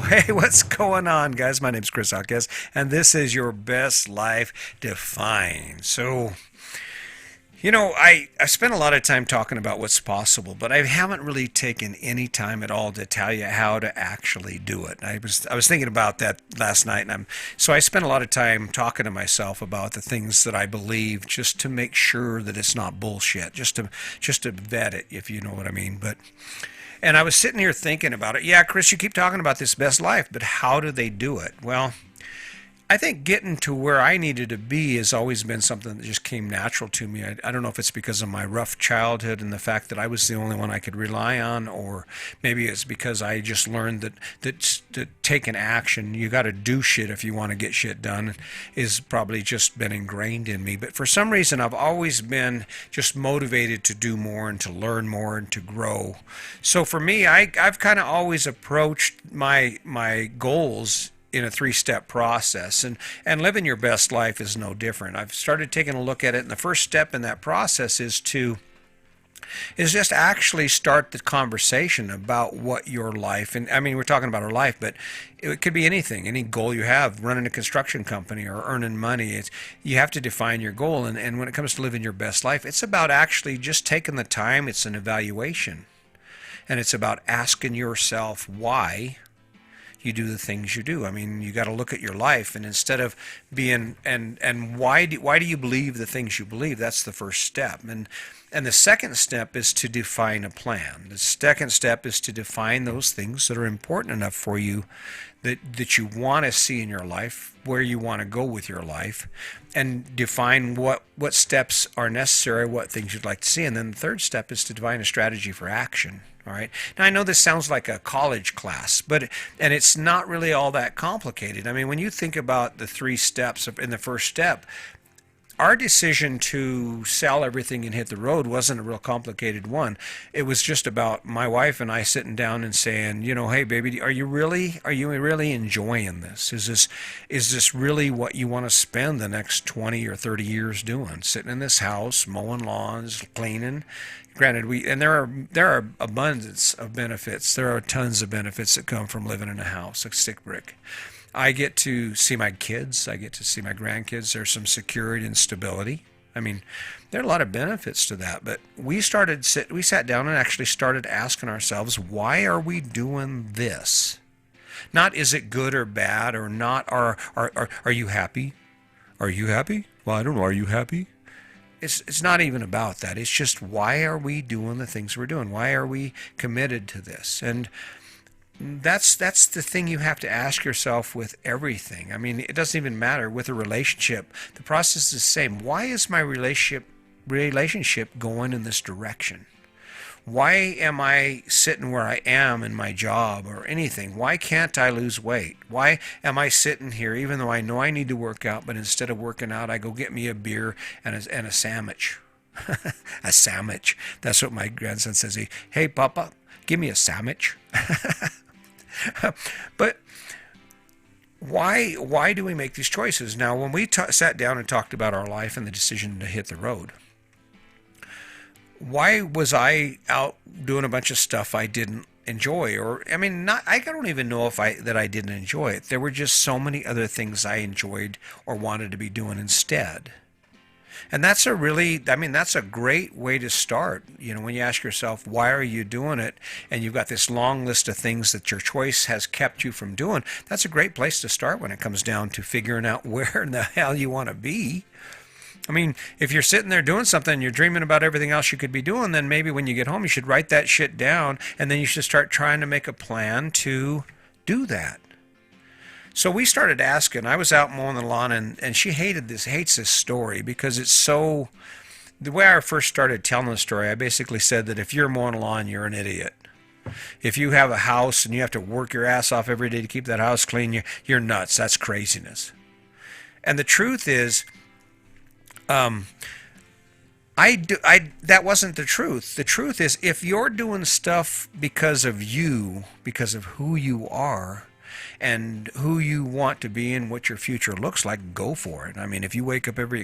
Hey, what's going on, guys? My name's Chris Alquez, and this is your best life defined. I spent a lot of time talking about what's possible, but I haven't really taken any time at all to tell you how to actually do it. I was thinking about that last night, and I spent a lot of time talking to myself about the things that I believe, just to make sure that it's not bullshit, just to vet it, if you know what I mean. And I was sitting here thinking about it. Yeah, Chris, you keep talking about this best life, but how do they do it? Well, I think getting to where I needed to be has always been something that just came natural to me. I don't know if it's because of my rough childhood and the fact that I was the only one I could rely on, or maybe it's because I just learned that taking action, you got to do shit if you want to get shit done, is probably just been ingrained in me. But for some reason, I've always been just motivated to do more and to learn more and to grow. So for me, I've kind of always approached my goals in a three-step process, and living your best life is no different. I've started taking a look at it, and the first step in that process is just actually start the conversation about what your life, and I mean, we're talking about our life, but it could be anything, any goal you have, running a construction company or earning money. You have to define your goal, and when it comes to living your best life, it's about actually just taking the time. It's an evaluation, and it's about asking yourself why you do the things you do. I mean, you got to look at your life, and instead of being and why do you believe the things you believe? That's the first step. And the second step is to define a plan. The second step is to define those things that are important enough for you, that you want to see in your life, where you want to go with your life, and define what steps are necessary, what things you'd like to see. And then the third step is to define a strategy for action. All right. Now, I know this sounds like a college class, and it's not really all that complicated. I mean, when you think about the three steps in the first step, our decision to sell everything and hit the road wasn't a real complicated one. It was just about my wife and I sitting down and saying, hey, baby, are you really enjoying this? Is this really what you want to spend the next 20 or 30 years doing? Sitting in this house, mowing lawns, cleaning. Granted, there are abundance of benefits. There are tons of benefits that come from living in a house, a stick brick. I get to see my kids. I get to see my grandkids. There's some security and stability. I mean, there are a lot of benefits to that. But we sat down and actually started asking ourselves, why are we doing this? Not is it good or bad, or not. Are you happy? Are you happy? Well, I don't know. Are you happy? It's not even about that. It's just, why are we doing the things we're doing? Why are we committed to this? And that's the thing you have to ask yourself with everything. I mean, it doesn't even matter with a relationship. The process is the same. Why is my relationship going in this direction? Why am I sitting where I am in my job or anything? Why can't I lose weight? Why am I sitting here even though I know I need to work out, but instead of working out, I go get me a beer and a sandwich? A sandwich. That's what my grandson says. Hey, Papa, give me a sandwich. But why do we make these choices? Now, when we sat down and talked about our life and the decision to hit the road, why was I out doing a bunch of stuff I didn't enjoy? Or, I mean, I don't even know that I didn't enjoy it. There were just so many other things I enjoyed or wanted to be doing instead. And that's a great way to start. When you ask yourself, why are you doing it? And you've got this long list of things that your choice has kept you from doing. That's a great place to start when it comes down to figuring out where in the hell you want to be. I mean, if you're sitting there doing something and you're dreaming about everything else you could be doing, then maybe when you get home, you should write that shit down, and then you should start trying to make a plan to do that. So we started asking. I was out mowing the lawn, and she hates this story because it's so. The way I first started telling the story, I basically said that if you're mowing a lawn, you're an idiot. If you have a house and you have to work your ass off every day to keep that house clean, you're nuts. That's craziness. And the truth is, that wasn't the truth. The truth is, if you're doing stuff because of who you are, and who you want to be and what your future looks like, go for it. I mean, if you wake up every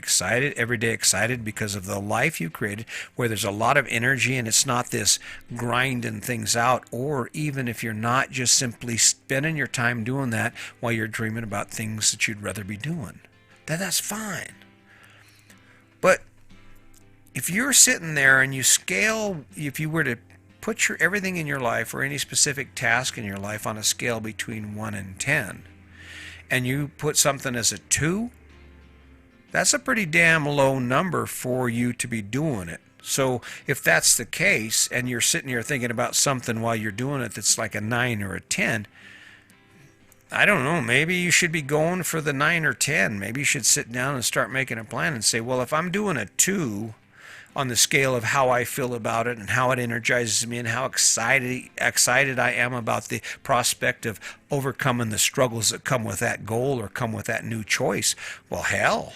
day excited because of the life you created, where there's a lot of energy and it's not this grinding things out, or even if you're not just simply spending your time doing that while you're dreaming about things that you'd rather be doing, then that's fine. But if you're sitting there and you scale, if you were to put everything in your life or any specific task in your life on a scale between 1 and 10, and you put something as a 2, that's a pretty damn low number for you to be doing it. So if that's the case and you're sitting here thinking about something while you're doing it that's like a 9 or a 10, I don't know, maybe you should be going for the 9 or 10. Maybe you should sit down and start making a plan and say, well, if I'm doing a 2 on the scale of how I feel about it and how it energizes me and how excited I am about the prospect of overcoming the struggles that come with that goal or come with that new choice, well, hell,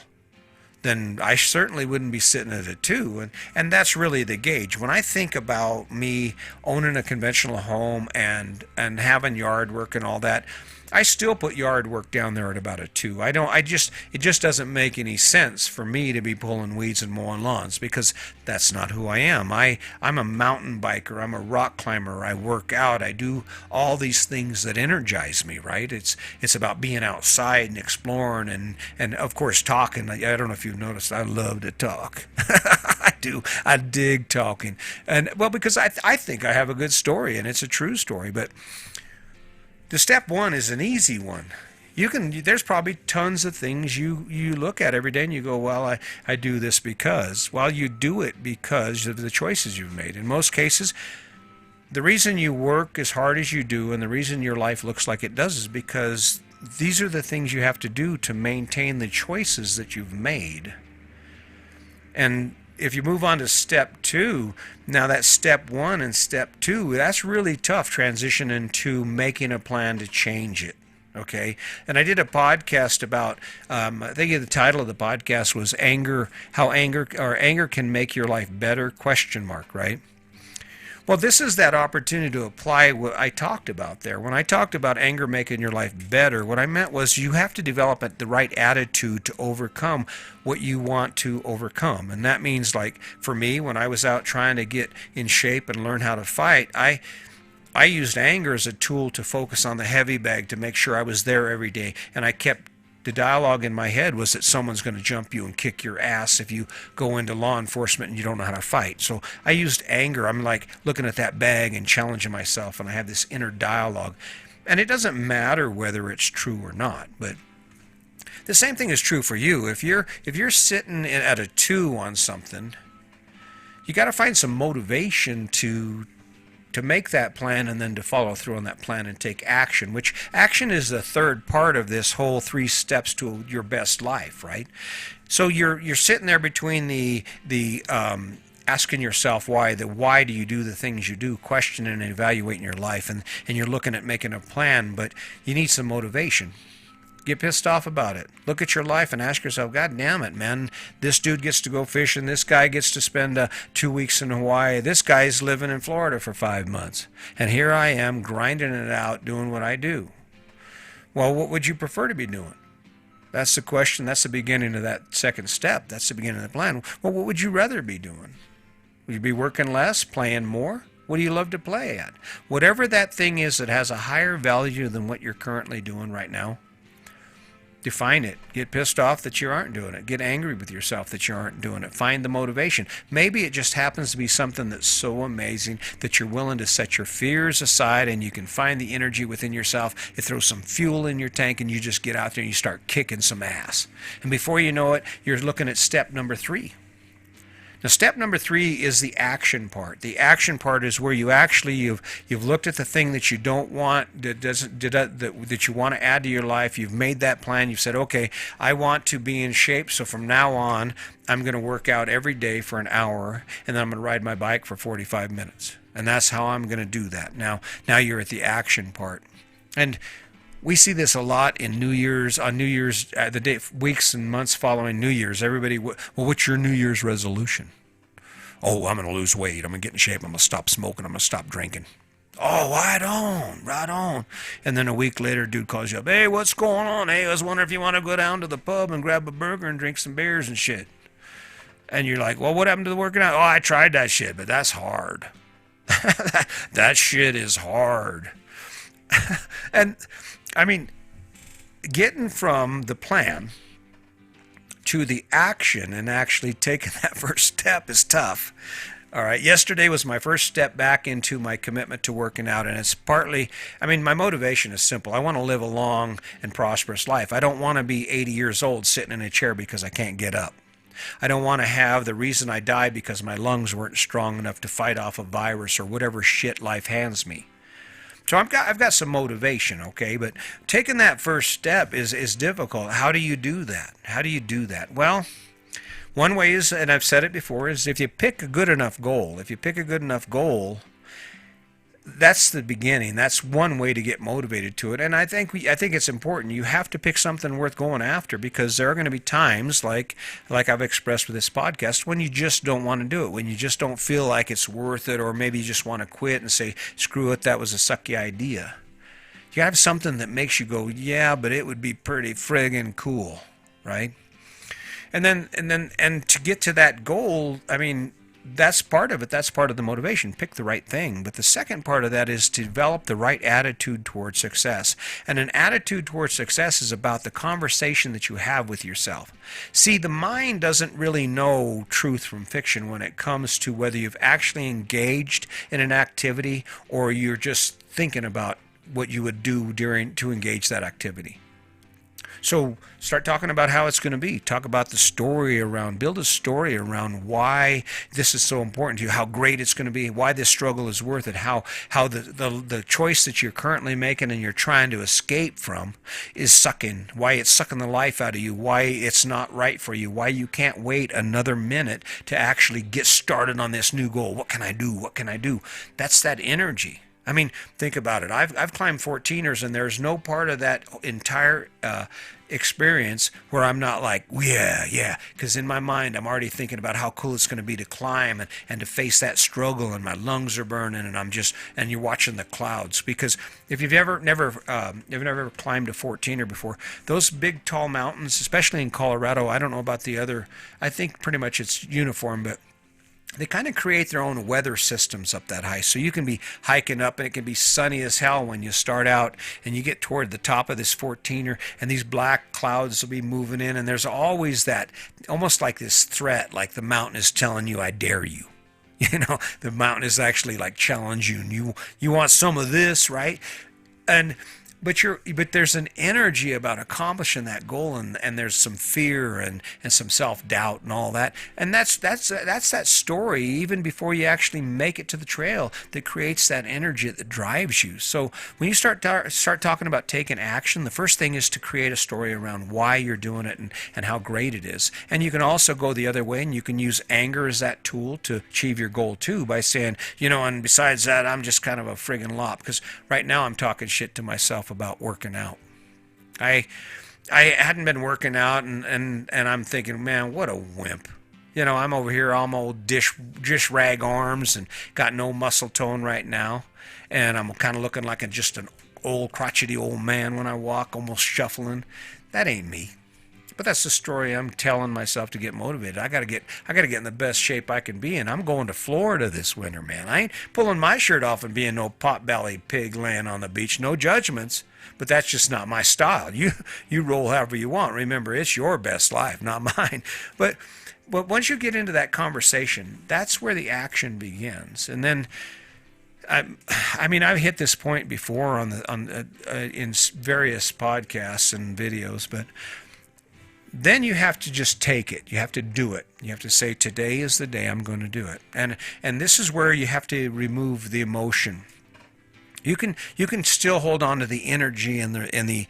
then I certainly wouldn't be sitting at a 2. And that's really the gauge. When I think about me owning a conventional home and having yard work and all that, I still put yard work down there at about a 2. It just doesn't make any sense for me to be pulling weeds and mowing lawns, because that's not who I am. I'm a mountain biker. I'm a rock climber. I work out. I do all these things that energize me, right? It's about being outside and exploring and of course talking. I don't know if you've noticed, I love to talk. I do. I dig talking. And well, because I think I have a good story and it's a true story, but the step 1 is an easy one. There's probably tons of things you look at every day and you go, well, I do this because. Well, you do it because of the choices you've made. In most cases, the reason you work as hard as you do and the reason your life looks like it does is because these are the things you have to do to maintain the choices that you've made. And if you move on to step 2, now that's step 1 and step 2, that's really tough, transitioning to making a plan to change it. Okay, and I did a podcast about, I think the title of the podcast was how anger can make your life better, ? Right? Well, this is that opportunity to apply what I talked about there. When I talked about anger making your life better, what I meant was you have to develop the right attitude to overcome what you want to overcome. And that means, like for me, when I was out trying to get in shape and learn how to fight, I used anger as a tool to focus on the heavy bag to make sure I was there every day. And the dialogue in my head was that someone's going to jump you and kick your ass if you go into law enforcement and you don't know how to fight. So I used anger. I'm like looking at that bag and challenging myself, and I have this inner dialogue. And it doesn't matter whether it's true or not, but the same thing is true for you. If you're sitting at a 2 on something, you got to find some motivation to make that plan and then to follow through on that plan and take action, which action is the third part of this whole 3 steps to your best life, right? So you're sitting there between the asking yourself why do you do the things you do, questioning and evaluating your life, and you're looking at making a plan, but you need some motivation. Get pissed off about it. Look at your life and ask yourself, God damn it, man. This dude gets to go fishing. This guy gets to spend 2 weeks in Hawaii. This guy's living in Florida for 5 months. And here I am grinding it out, doing what I do. Well, what would you prefer to be doing? That's the question. That's the beginning of that second step. That's the beginning of the plan. Well, what would you rather be doing? Would you be working less, playing more? What do you love to play at? Whatever that thing is that has a higher value than what you're currently doing right now, define it. Get pissed off that you aren't doing it. Get angry with yourself that you aren't doing it. Find the motivation. Maybe it just happens to be something that's so amazing that you're willing to set your fears aside and you can find the energy within yourself. It throws some fuel in your tank and you just get out there and you start kicking some ass. And before you know it, you're looking at step number 3. Now, step number 3 is the action part. The action part is where you've looked at the thing that you don't want, that you want to add to your life. You've made that plan. You've said, okay, I want to be in shape, so from now on, I'm going to work out every day for an hour, and then I'm going to ride my bike for 45 minutes. And that's how I'm going to do that. Now you're at the action part. And we see this a lot in New Year's, weeks and months following New Year's. Everybody, well, what's your New Year's resolution? Oh, I'm going to lose weight. I'm going to get in shape. I'm going to stop smoking. I'm going to stop drinking. Oh, right on, right on. And then a week later, dude calls you up. Hey, what's going on? Hey, I was wondering if you want to go down to the pub and grab a burger and drink some beers and shit. And you're like, well, what happened to the working out? Oh, I tried that shit, but that's hard. That shit is hard. And I mean, getting from the plan to the action and actually taking that first step is tough. All right. Yesterday was my first step back into my commitment to working out. And it's partly, I mean, my motivation is simple. I want to live a long and prosperous life. I don't want to be 80 years old sitting in a chair because I can't get up. I don't want to have the reason I died because my lungs weren't strong enough to fight off a virus or whatever shit life hands me. So I've got some motivation, okay, but taking that first step is difficult. How do you do that? How do you do that? Well, one way is, and I've said it before, is if you pick a good enough goal. If you pick a good enough goal, that's the beginning. That's one way to get motivated to it. And I think it's important. You have to pick something worth going after because there are going to be times like I've expressed with this podcast when you just don't want to do it, when you just don't feel like it's worth it, or maybe you just want to quit and say, screw it, that was a sucky idea. You have something that makes you go, yeah, but it would be pretty friggin' cool, right? And to get to that goal, I mean, that's part of it. That's part of the motivation. Pick the right thing. But the second part of that is to develop the right attitude towards success. And an attitude towards success is about the conversation that you have with yourself. See, the mind doesn't really know truth from fiction when it comes to whether you've actually engaged in an activity or you're just thinking about what you would do during to engage that activity. So start talking about how it's going to be. Talk about the story around, build a story around why this is so important to you, how great it's going to be, why this struggle is worth it, how the choice that you're currently making and you're trying to escape from is sucking, why it's sucking the life out of you, why it's not right for you, why you can't wait another minute to actually get started on this new goal. What can I do? What can I do? That's that energy. I mean, think about it. I've climbed 14ers, and there's no part of that entire experience where I'm not like, yeah, yeah, because in my mind I'm already thinking about how cool it's going to be to climb and to face that struggle, and my lungs are burning, and and you're watching the clouds. Because if you've never climbed a 14er before, those big tall mountains, especially in Colorado, I don't know about the other, I think pretty much it's uniform, but they kind of create their own weather systems up that high. So you can be hiking up and it can be sunny as hell when you start out and you get toward the top of this 14er and these black clouds will be moving in, and there's always that, almost like this threat, like the mountain is telling you, I dare you. You know, the mountain is actually like challenging you. You want some of this, right? And but there's an energy about accomplishing that goal, and there's some fear and some self-doubt and all that, and that's that story even before you actually make it to the trail that creates that energy that drives you. So when you start talking about taking action, the first thing is to create a story around why you're doing it and how great it is. And you can also go the other way, and you can use anger as that tool to achieve your goal too, by saying, you know, and besides that, I'm just kind of a friggin' lop, because right now I'm talking shit to myself about working out. I hadn't been working out, and I'm thinking, man, what a wimp. You know, I'm over here, I'm old dish rag arms and got no muscle tone right now, and I'm kind of looking like just an old crotchety old man when I walk, almost shuffling. That ain't me. But that's the story I'm telling myself to get motivated. I gotta get in the best shape I can be in. I'm going to Florida this winter, man. I ain't pulling my shirt off and being no pot-bellied pig laying on the beach. No judgments, but that's just not my style. You roll however you want. Remember, it's your best life, not mine. But once you get into that conversation, that's where the action begins. And then, I mean, I've hit this point before in various podcasts and videos, but then you have to just take it. You have to do it. You have to say, today is the day I'm going to do it. And this is where you have to remove the emotion. You can still hold on to the energy and the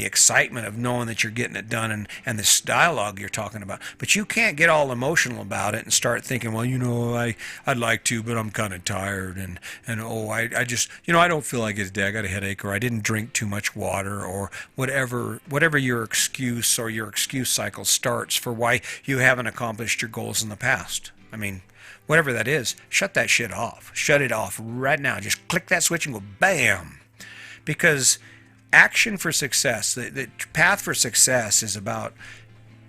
excitement of knowing that you're getting it done, and this dialogue you're talking about. But you can't get all emotional about it and start thinking, well, you know, I'd like to, but I'm kind of tired, and oh, I just, you know, I don't feel like it today. I got a headache, or I didn't drink too much water, or whatever your excuse or your excuse cycle starts for why you haven't accomplished your goals in the past. I mean, whatever that is, shut that shit off. Shut it off right now. Just click that switch and go bam. Because action for success, the path for success is about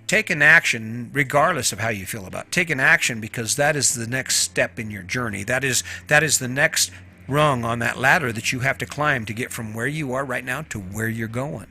taking action regardless of how you feel about it. Taking action because that is the next step in your journey. That is the next rung on that ladder that you have to climb to get from where you are right now to where you're going.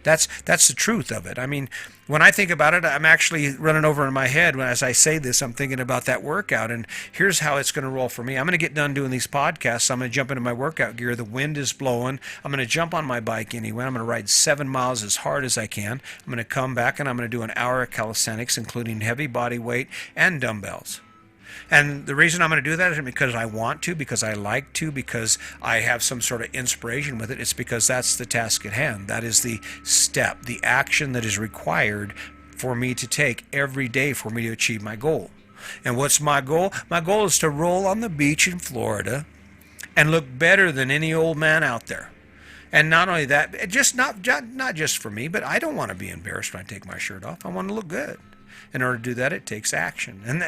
That's the truth of it. I mean, when I think about it, I'm actually running over in my head. As I say this, I'm thinking about that workout, and here's how it's going to roll for me. I'm going to get done doing these podcasts. I'm going to jump into my workout gear. The wind is blowing. I'm going to jump on my bike anyway. I'm going to ride 7 miles as hard as I can. I'm going to come back, and I'm going to do an hour of calisthenics, including heavy body weight and dumbbells. And the reason I'm going to do that isn't because I want to, because I like to, because I have some sort of inspiration with it. It's because that's the task at hand. That is the step, the action that is required for me to take every day for me to achieve my goal. And what's my goal? My goal is to roll on the beach in Florida and look better than any old man out there. And not only that, just not just for me, but I don't want to be embarrassed when I take my shirt off. I want to look good. In order to do that, it takes action. And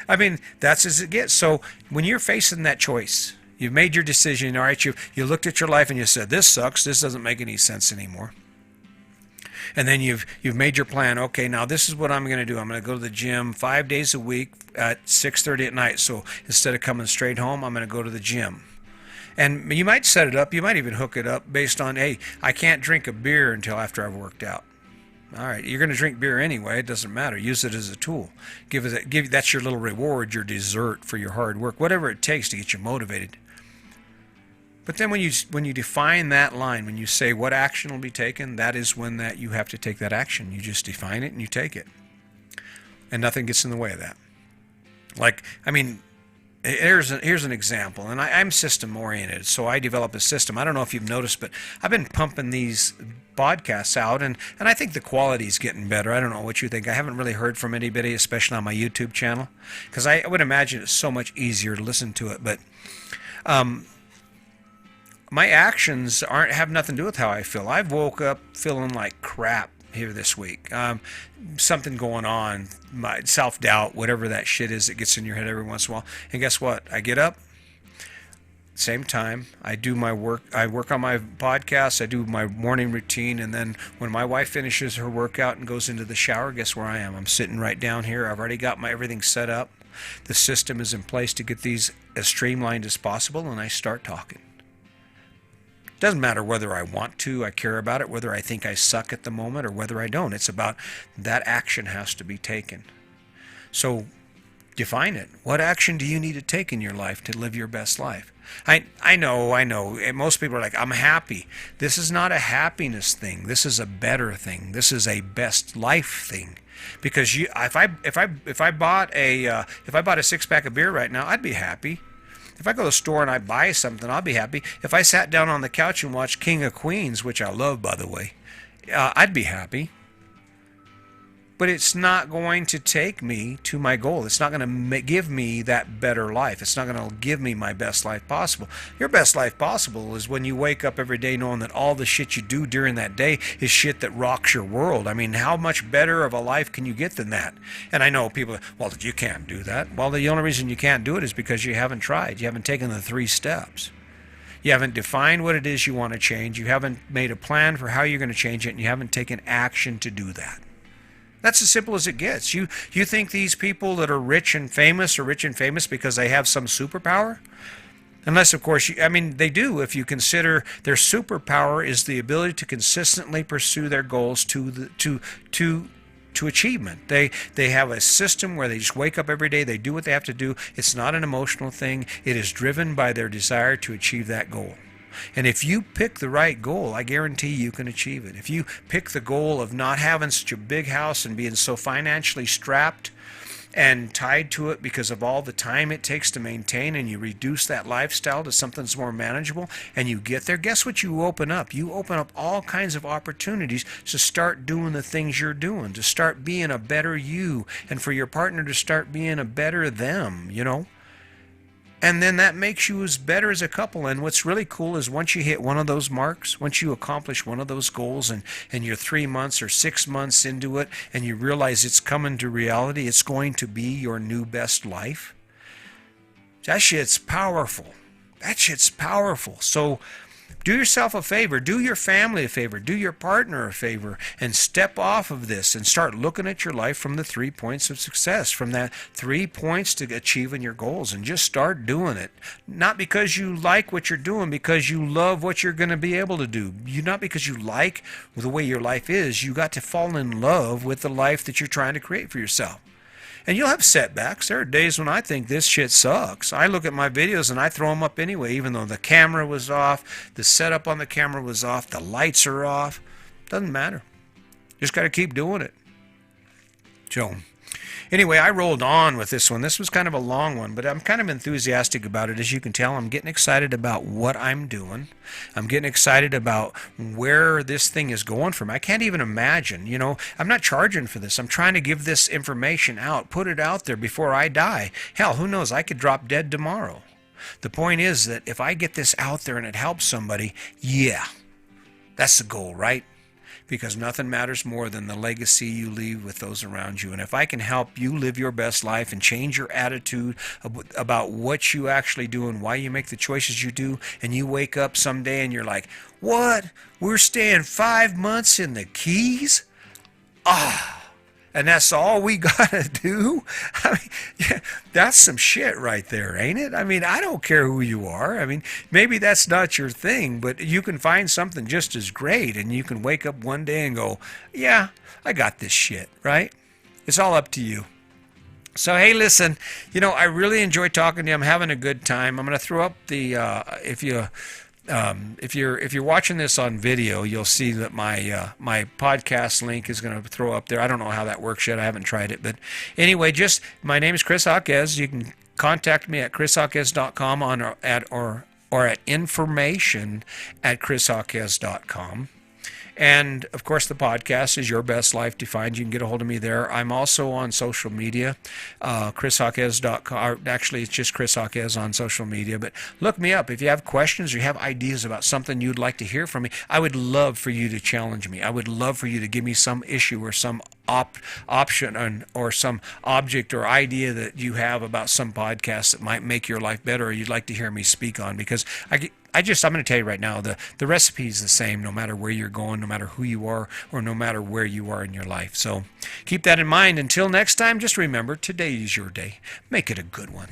I mean, that's as it gets. So when you're facing that choice, you've made your decision, all right, you looked at your life and you said, this sucks, this doesn't make any sense anymore. And then you've made your plan. Okay, now this is what I'm going to do. I'm going to go to the gym 5 days a week at 6:30 at night. So instead of coming straight home, I'm going to go to the gym. And you might set it up. You might even hook it up based on, hey, I can't drink a beer until after I've worked out. All right, you're going to drink beer anyway. It doesn't matter. Use it as a tool. That's your little reward, your dessert for your hard work, whatever it takes to get you motivated. But then when you define that line, when you say what action will be taken, that is when that you have to take that action. You just define it and you take it, and nothing gets in the way of that. Like, I mean, here's an example, and I'm system oriented, so I develop a system. I don't know if you've noticed, but I've been pumping these podcasts out, and I think the quality's getting better. I don't know what you think. I haven't really heard from anybody, especially on my YouTube channel, because I would imagine it's so much easier to listen to it. But my actions have nothing to do with how I feel. I've woke up feeling like crap here this week. Something going on, my self-doubt, whatever that shit is that gets in your head every once in a while. And guess what? I get up, same time, I do my work. I work on my podcast. I do my morning routine, and then when my wife finishes her workout and goes into the shower, guess where I am? I'm sitting right down here. I've already got everything set up. The system is in place to get these as streamlined as possible, and I start talking. Doesn't matter whether I want to, I care about it, whether I think I suck at the moment or whether I don't. It's about that action has to be taken. So define it. What action do you need to take in your life to live your best life? I know. And most people are like, I'm happy. This is not a happiness thing. This is a better thing. This is a best life thing. Because if I bought a 6-pack of beer right now, I'd be happy. If I go to the store and I buy something, I'll be happy. If I sat down on the couch and watched King of Queens, which I love, by the way, I'd be happy. But it's not going to take me to my goal. It's not going to give me that better life. It's not going to give me my best life possible. Your best life possible is when you wake up every day knowing that all the shit you do during that day is shit that rocks your world. I mean, how much better of a life can you get than that? And I know people, well, you can't do that. Well, the only reason you can't do it is because you haven't tried. You haven't taken the 3 steps. You haven't defined what it is you want to change. You haven't made a plan for how you're going to change it, and you haven't taken action to do that. That's as simple as it gets. You think these people that are rich and famous are rich and famous because they have some superpower? Unless, of course, they do. If you consider their superpower is the ability to consistently pursue their goals to achievement. They have a system where they just wake up every day, they do what they have to do. It's not an emotional thing. It is driven by their desire to achieve that goal. And if you pick the right goal, I guarantee you can achieve it. If you pick the goal of not having such a big house and being so financially strapped and tied to it because of all the time it takes to maintain, and you reduce that lifestyle to something that's more manageable, and you get there, guess what you open up? You open up all kinds of opportunities to start doing the things you're doing, to start being a better you, and for your partner to start being a better them, And then that makes you as better as a couple. And what's really cool is once you hit one of those marks, once you accomplish one of those goals, and you're 3 months or 6 months into it, and you realize it's coming to reality, it's going to be your new best life. That shit's powerful. That shit's powerful. So do yourself a favor, do your family a favor, do your partner a favor, and step off of this and start looking at your life from the 3 points of success, from that 3 points to achieving your goals, and just start doing it. Not because you like what you're doing, because you love what you're going to be able to do. Not because you like the way your life is. You got to fall in love with the life that you're trying to create for yourself. And you'll have setbacks. There are days when I think this shit sucks. I look at my videos and I throw them up anyway, even though the camera was off, the setup on the camera was off, the lights are off. Doesn't matter. Just got to keep doing it. So, anyway, I rolled on with this one. This was kind of a long one, but I'm kind of enthusiastic about it. As you can tell, I'm getting excited about what I'm doing. I'm getting excited about where this thing is going from. I can't even imagine. I'm not charging for this. I'm trying to give this information out, put it out there before I die. Hell, who knows? I could drop dead tomorrow. The point is that if I get this out there and it helps somebody, yeah, that's the goal, right? Because nothing matters more than the legacy you leave with those around you. And if I can help you live your best life and change your attitude about what you actually do and why you make the choices you do, and you wake up someday and you're like, what? We're staying 5 months in the Keys? And that's all we gotta do? I mean, yeah, that's some shit right there, ain't it? I mean, I don't care who you are. I mean, maybe that's not your thing, but you can find something just as great, and you can wake up one day and go, yeah, I got this shit, right? It's all up to you. So, hey, listen, I really enjoy talking to you. I'm having a good time. I'm going to throw up the, if you're watching this on video, you'll see that my podcast link is going to throw up there. I don't know how that works yet. I haven't tried it, but anyway, my name is Chris Jaquez. You can contact me at chrisjaquez.com or at information@chrisjaquez.com. And, of course, the podcast is Your Best Life Defined. You can get a hold of me there. I'm also on social media, chrisjaquez.com. Or actually, it's just Chris Jaquez on social media. But look me up. If you have questions or you have ideas about something you'd like to hear from me, I would love for you to challenge me. I would love for you to give me some issue or some option or some object or idea that you have about some podcast that might make your life better or you'd like to hear me speak on. Because I'm going to tell you right now, the recipe is the same no matter where you're going, no matter who you are, or no matter where you are in your life. So keep that in mind. Until next time, just remember, today is your day. Make it a good one.